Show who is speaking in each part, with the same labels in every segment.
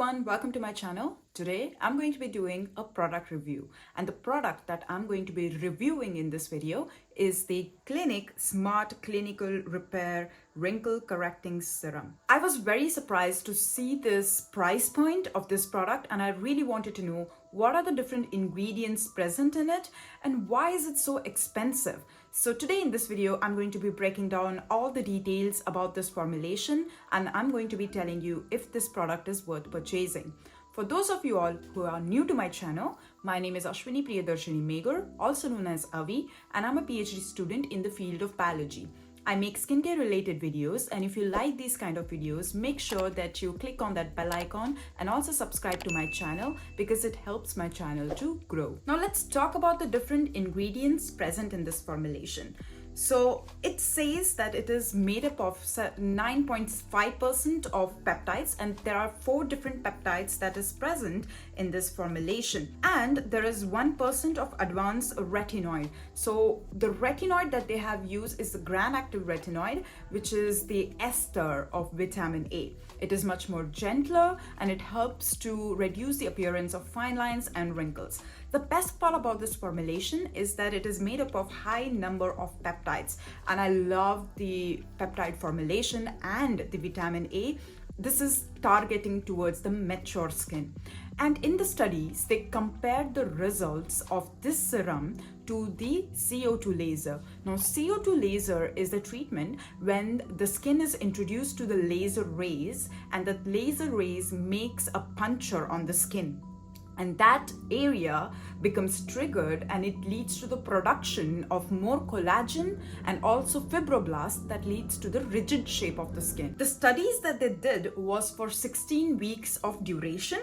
Speaker 1: everyone, welcome to my channel. Today I'm going to be doing a product review, and the product that I'm going to be reviewing in this video is the Clinique Smart Clinical Repair Wrinkle Correcting Serum. I was very surprised to see this price point of this product, and I really wanted to know what are the different ingredients present in it and why is it so expensive. So today in this video, I'm going to be breaking down all the details about this formulation, and I'm going to be telling you if this product is worth purchasing. For those of you all who are new to my channel, my name is avee.megur, also known as Avee, and I'm a PhD student in the field of biology. I make skincare related videos, and if you like these kind of videos, make sure that you click on that bell icon and also subscribe to my channel because it helps my channel to grow. Now let's talk about the different ingredients present in this formulation. So it says that it is made up of 9.5% of peptides, and there are 4 different peptides that is present in this formulation, and there is 1% of advanced retinoid. So the retinoid that they have used is the gram-active retinoid, which is the ester of vitamin A. It is much more gentler and it helps to reduce the appearance of fine lines and wrinkles. The best part about this formulation is that it is made up of high number of peptides, and I love the peptide formulation and the vitamin A. This is targeting towards the mature skin. And in the studies, they compared the results of this serum to the CO2 laser. Now, CO2 laser is the treatment when the skin is introduced to the laser rays, and that laser rays makes a puncture on the skin. And that area becomes triggered, and it leads to the production of more collagen and also fibroblasts that leads to the rigid shape of the skin. The studies that they did was for 16 weeks of duration,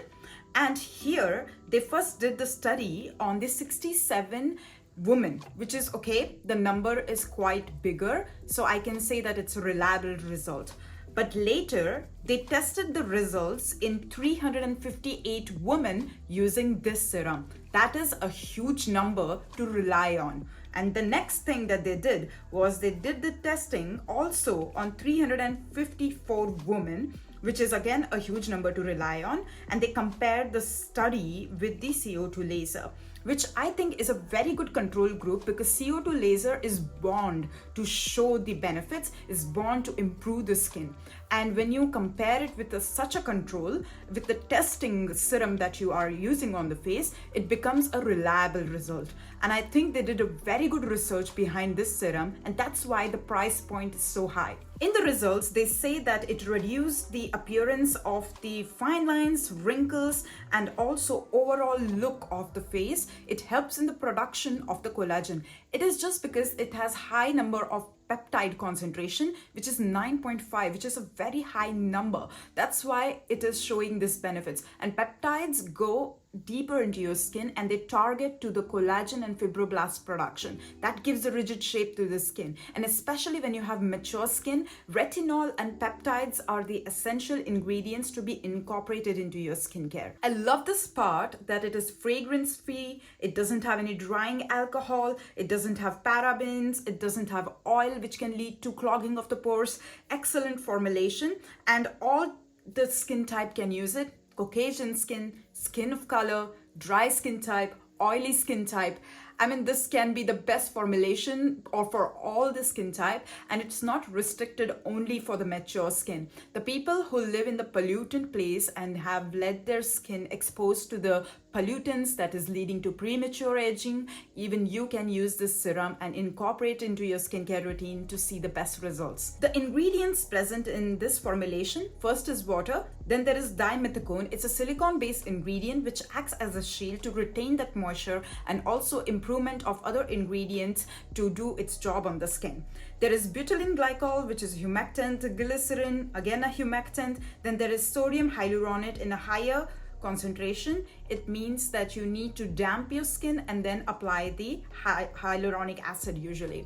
Speaker 1: and here they first did the study on the 67 women, which is okay, the number is quite bigger, so I can say that it's a reliable result. But later, they tested the results in 358 women using this serum. That is a huge number to rely on. And the next thing that they did was they did the testing also on 354 women, which is again a huge number to rely on. And they compared the study with the CO2 laser, which I think is a very good control group, because CO2 laser is born to show the benefits, is born to improve the skin. And when you compare it with such a control, with the testing serum that you are using on the face, it becomes a reliable result. And I think they did a very good research behind this serum, and that's why the price point is so high. In the results, they say that it reduced the appearance of the fine lines, wrinkles, and also overall look of the face. It helps in the production of the collagen. It is just because it has high number of peptide concentration, which is 9.5, which is a very high number. That's why it is showing these benefits. And peptides go deeper into your skin, and they target to the collagen and fibroblast production. That gives a rigid shape to the skin. And especially when you have mature skin, retinol and peptides are the essential ingredients to be incorporated into your skincare. I love this part that it is fragrance free, it doesn't have any drying alcohol, it doesn't have parabens, it doesn't have oil which can lead to clogging of the pores. Excellent formulation, and all the skin type can use it. Caucasian skin, skin of color, dry skin type, oily skin type. I mean, this can be the best formulation or for all the skin type, and it's not restricted only for the mature skin. The people who live in the pollutant place and have let their skin exposed to the pollutants that is leading to premature aging, even you can use this serum and incorporate into your skincare routine to see the best results. The ingredients present in this formulation, first is water, then there is dimethicone. It's a silicone-based ingredient which acts as a shield to retain that moisture and also improvement of other ingredients to do its job on the skin. There is butylene glycol, which is humectant, glycerin, again a humectant. Then there is sodium hyaluronate in a higher concentration. It means that you need to damp your skin and then apply the hyaluronic acid usually.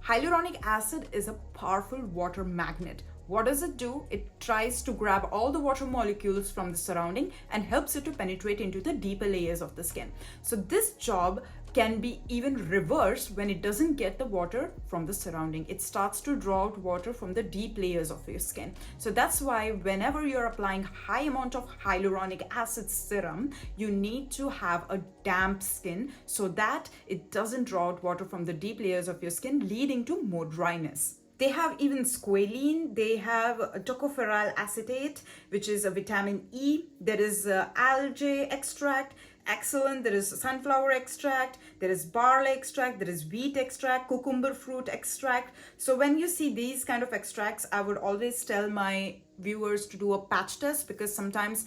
Speaker 1: Hyaluronic acid is a powerful water magnet. What does it do? It tries to grab all the water molecules from the surrounding and helps it to penetrate into the deeper layers of the skin. So this job can be even reversed when it doesn't get the water from the surrounding. It starts to draw out water from the deep layers of your skin. So that's why whenever you're applying high amount of hyaluronic acid serum, you need to have a damp skin so that it doesn't draw out water from the deep layers of your skin, leading to more dryness. They have even squalene, they have tocopherol acetate, which is a vitamin E. There is algae extract, excellent. There is sunflower extract, there is barley extract, there is wheat extract, cucumber fruit extract. So when you see these kind of extracts, I would always tell my viewers to do a patch test, because sometimes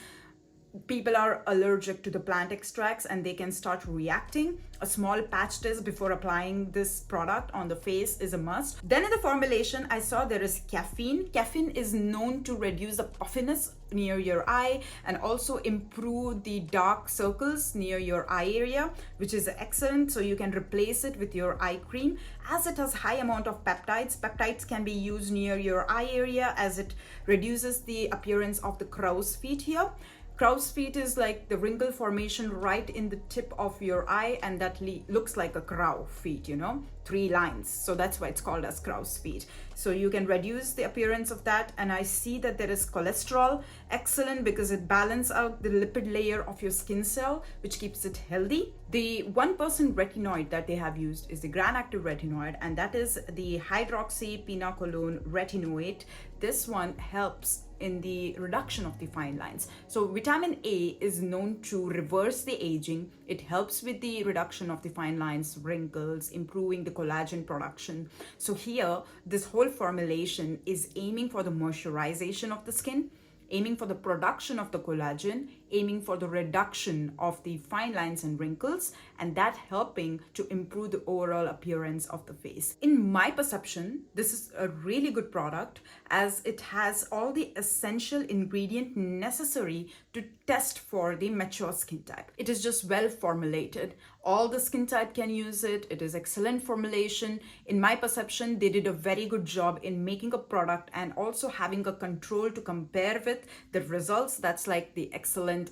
Speaker 1: people are allergic to the plant extracts and they can start reacting. A small patch test before applying this product on the face is a must. Then in the formulation, I saw there is caffeine. Caffeine is known to reduce the puffiness near your eye and also improve the dark circles near your eye area, which is excellent. So you can replace it with your eye cream, as it has high amount of peptides. Peptides can be used near your eye area as it reduces the appearance of the crow's feet here. Crow's feet is like the wrinkle formation right in the tip of your eye, and that looks like a crow feet, you know, 3 lines. So that's why it's called as crow's feet. So you can reduce the appearance of that. And I see that there is cholesterol, excellent, because it balances out the lipid layer of your skin cell, which keeps it healthy. The 1% retinoid that they have used is the gram-active retinoid, and that is the hydroxypinacolone retinoid. This one helps in the reduction of the fine lines. So vitamin A is known to reverse the aging. It helps with the reduction of the fine lines, wrinkles, improving the collagen production. So here, this whole formulation is aiming for the moisturization of the skin, aiming for the production of the collagen, aiming for the reduction of the fine lines and wrinkles, and that helping to improve the overall appearance of the face. In my perception, this is a really good product, as it has all the essential ingredient necessary to test for the mature skin type. It is just well formulated. All the skin type can use it. It is excellent formulation. In my perception, they did a very good job in making a product and also having a control to compare with the results. That's like the excellent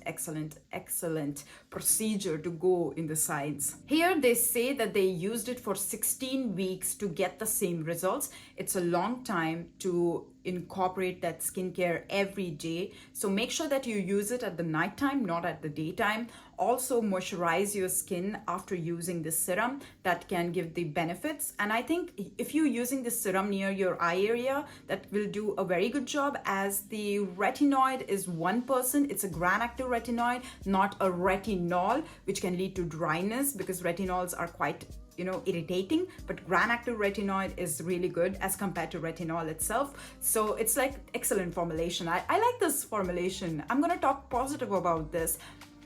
Speaker 1: procedure to go in the science. Here they say that they used it for 16 weeks to get the same results. It's a long time to incorporate that skincare every day. So make sure that you use it at the nighttime, not at the daytime. Also moisturize your skin after using this serum. That can give the benefits. And I think if you're using this serum near your eye area, that will do a very good job, as the retinoid is 1%. It's a gram-active retinoid, not a retinol, which can lead to dryness, because retinols are quite irritating, but gram-active retinoid is really good as compared to retinol itself. So it's like excellent formulation. I like this formulation. I'm gonna talk positive about this,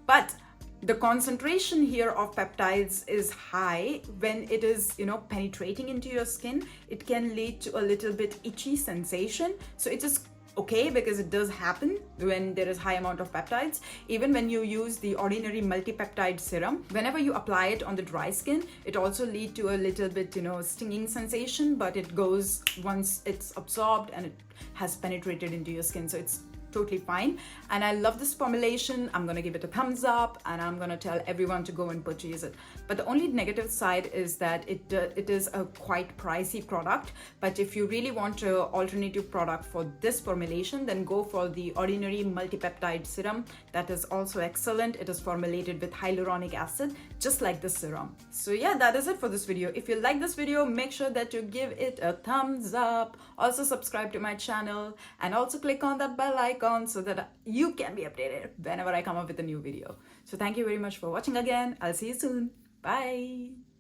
Speaker 1: but the concentration here of peptides is high. When it is penetrating into your skin, it can lead to a little bit itchy sensation. So it is okay, because it does happen when there is high amount of peptides. Even when you use the ordinary multi-peptide serum, whenever you apply it on the dry skin, it also lead to a little bit stinging sensation, but it goes once it's absorbed and it has penetrated into your skin. So it's totally fine, and I love this formulation. I'm gonna give it a thumbs up, and I'm gonna tell everyone to go and purchase it. But the only negative side is that it is a quite pricey product. But if you really want an alternative product for this formulation, then go for the ordinary multi-peptide serum. That is also excellent. It is formulated with hyaluronic acid, just like the serum. So yeah, that is it for this video. If you like this video, make sure that you give it a thumbs up. Also subscribe to my channel, and also click on that bell icon so that you can be updated whenever I come up with a new video. So thank you very much for watching again. I'll see you soon. Bye.